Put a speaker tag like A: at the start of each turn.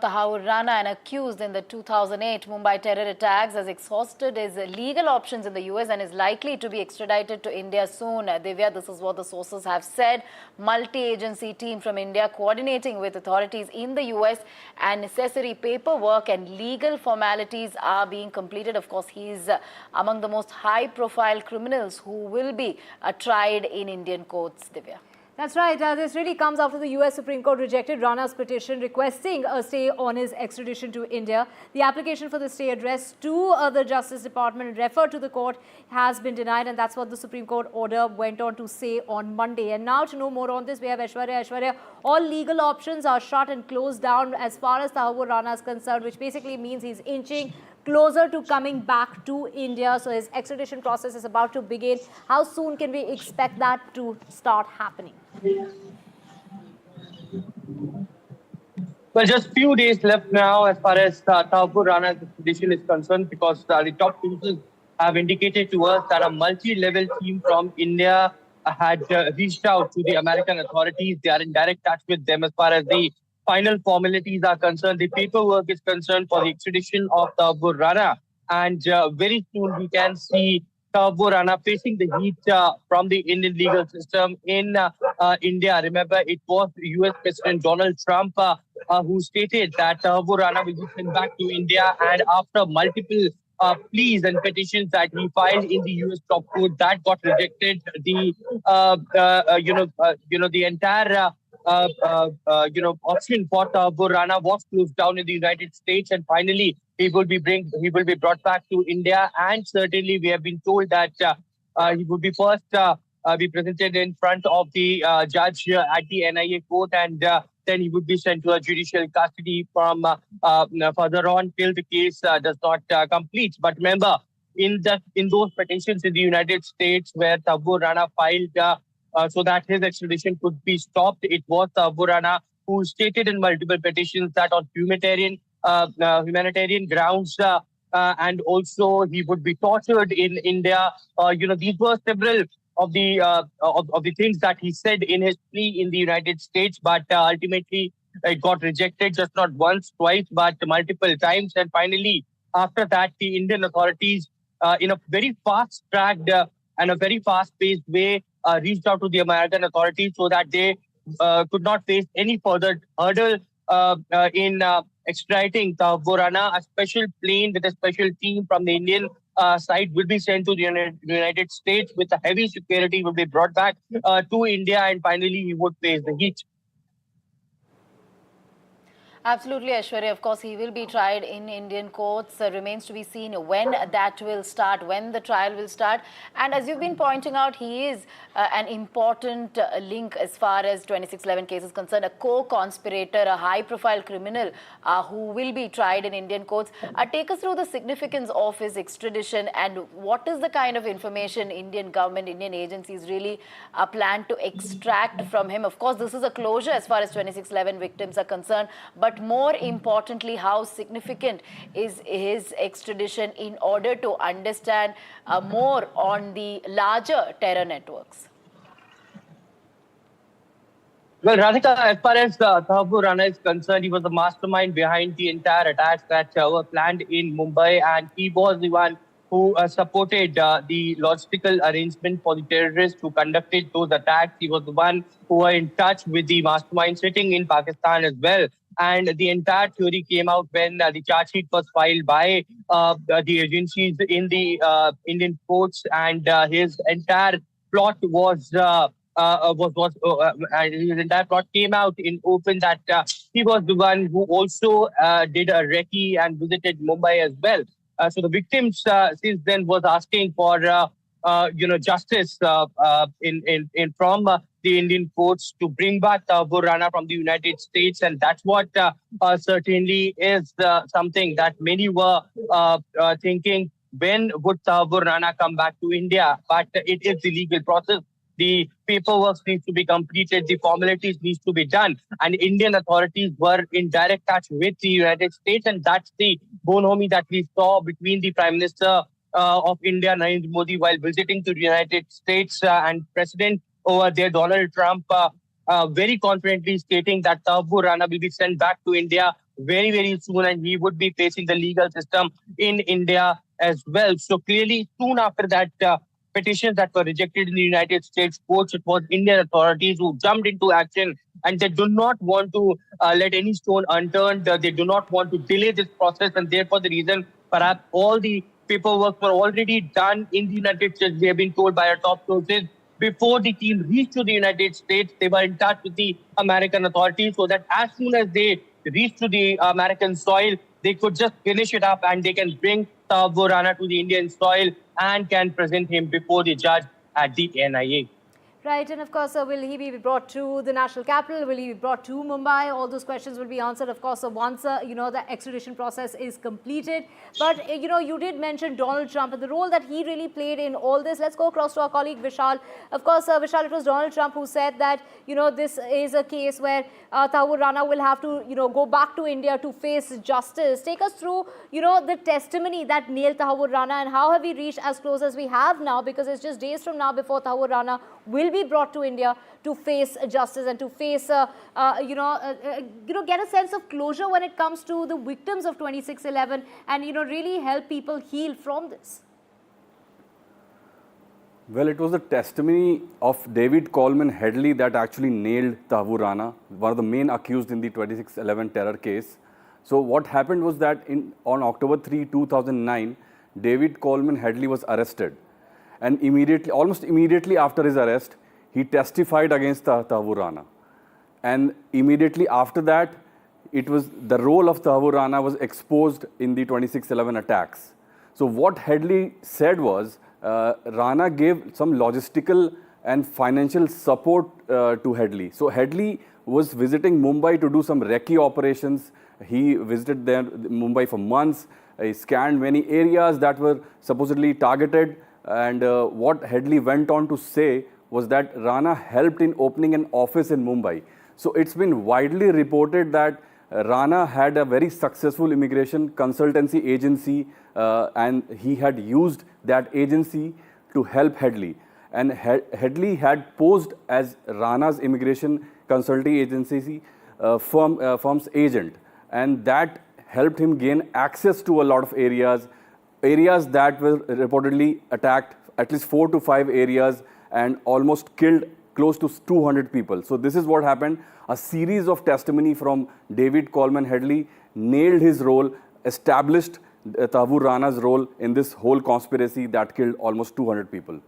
A: Tahawwur Rana, and accused in the 2008 Mumbai terror attacks, has exhausted his legal options in the US and is likely to be extradited to India soon. Divya, this is what the sources have said. Multi-agency team from India coordinating with authorities in the US, and necessary paperwork and legal formalities are being completed. Of course, he is among the most high-profile criminals who will be tried in Indian courts, Divya.
B: That's right. This really comes after the US Supreme Court rejected Rana's petition requesting a stay on his extradition to India. The application for the stay addressed to the Justice Department and referred to the court has been denied, and that's what the Supreme Court order went on to say on Monday. And now to know more on this, we have Aishwarya. Aishwarya, all legal options are shut and closed down as far as Tahawwur Rana is concerned, which basically means he's inching closer to coming back to India. So his extradition process is about to begin. How soon can we expect that to start happening?
C: Well, just few days left now as far as Tahawwur Rana's extradition is concerned, because the top sources have indicated to us that a multi-level team from India had reached out to the American authorities. They are in direct touch with them as far as the final formalities are concerned. The paperwork is concerned for the extradition of Tahawwur Rana. And very soon we can see Tahawwur Rana facing the heat from the Indian legal system in India. Remember, it was US President Donald Trump who stated that Tahawwur Rana will be sent back to India. And after multiple pleas and petitions that he filed in the US top court, that got rejected. The the entire option for Tahawwur Rana was closed down in the United States, and finally he will be brought back to India. And certainly we have been told that he would be first be presented in front of the judge at the NIA court, and then he would be sent to a judicial custody from further on till the case does not complete. But remember, in those petitions in the United States where Tahawwur Rana filed so that his extradition could be stopped, it was Tahawwur Rana who stated in multiple petitions that on humanitarian grounds and also he would be tortured in India. These were several of the things that he said in his plea in the United States, but ultimately it got rejected, just not once, twice, but multiple times. And finally, after that, the Indian authorities, in a very fast-tracked and a very fast-paced way, reached out to the American authorities so that they could not face any further hurdle in extraditing Tahawwur Rana. A special plane with a special team from the Indian side will be sent to the United States with a heavy security, will be brought back to India, and finally he would face the heat.
A: Absolutely, Aishwarya. Of course, he will be tried in Indian courts. Remains to be seen when that will start, when the trial will start. And as you've been pointing out, he is an important link as far as 2611 case is concerned, a co-conspirator, a high-profile criminal who will be tried in Indian courts. Take us through the significance of his extradition and what is the kind of information Indian government, Indian agencies really plan to extract from him. Of course, this is a closure as far as 2611 victims are concerned, but more importantly, how significant is his extradition in order to understand more on the larger terror networks?
C: Well, Radhika, as far as Tahawwur Rana is concerned, he was the mastermind behind the entire attacks that were planned in Mumbai, and he was the one who supported the logistical arrangement for the terrorists who conducted those attacks. He was the one who was in touch with the mastermind sitting in Pakistan as well. And the entire theory came out when the charge sheet was filed by the agencies in the Indian courts, and his entire plot his entire plot came out in open that he was the one who also did a recce and visited Mumbai as well. So the victims since then was asking for justice in from the Indian courts to bring back Tahawwur Rana from the United States, and that's what certainly is something that many were thinking. When would Tahawwur Rana come back to India? But it is the legal process. The paperwork needs to be completed, the formalities needs to be done, and Indian authorities were in direct touch with the United States, and that's the bonhomie that we saw between the Prime Minister of India, Narendra Modi, while visiting to the United States, and President over there, Donald Trump, very confidently stating that Tahawwur Rana will be sent back to India very, very soon, and he would be facing the legal system in India as well. So clearly, soon after that, petitions that were rejected in the United States courts, it was Indian authorities who jumped into action, and they do not want to let any stone unturned. They do not want to delay this process, and therefore the reason perhaps all the paperwork were already done in the United States. We have been told by our top sources before the team reached to the United States, they were in touch with the American authorities so that as soon as they reach to the American soil, they could just finish it up and they can bring Tahawwur Rana to the Indian soil and can present him before the judge at the NIA.
B: Right, and of course, will he be brought to the national capital? Will he be brought to Mumbai? All those questions will be answered, of course, once the extradition process is completed. But you did mention Donald Trump and the role that he really played in all this. Let's go across to our colleague Vishal. Of course, Vishal, it was Donald Trump who said that this is a case where Tahawwur Rana will have to go back to India to face justice. Take us through the testimony that nailed Tahawwur Rana, and how have we reached as close as we have now, because it's just days from now before Tahawwur Rana will be brought to India to face justice and to face, get a sense of closure when it comes to the victims of 26/11 and, really help people heal from this.
D: Well, it was the testimony of David Coleman Headley that actually nailed Tahawwur Rana, one of the main accused in the 26/11 terror case. So what happened was that on October 3, 2009, David Coleman Headley was arrested. And almost immediately after his arrest, he testified against Tahawwur Rana. And immediately after that, the role of Tahawwur Rana was exposed in the 26/11 attacks. So what Headley said was, Rana gave some logistical and financial support to Headley. So Headley was visiting Mumbai to do some recce operations. He visited Mumbai for months. He scanned many areas that were supposedly targeted. And what Headley went on to say was that Rana helped in opening an office in Mumbai. So it's been widely reported that Rana had a very successful immigration consultancy agency, and he had used that agency to help Headley. And Headley had posed as Rana's immigration consulting agency firm's agent. And that helped him gain access to a lot of areas that were reportedly attacked, at least 4 to 5 areas, and almost killed close to 200 people. So this is what happened. A series of testimony from David Coleman Headley nailed his role, established Tahawwur Rana's role in this whole conspiracy that killed almost 200 people.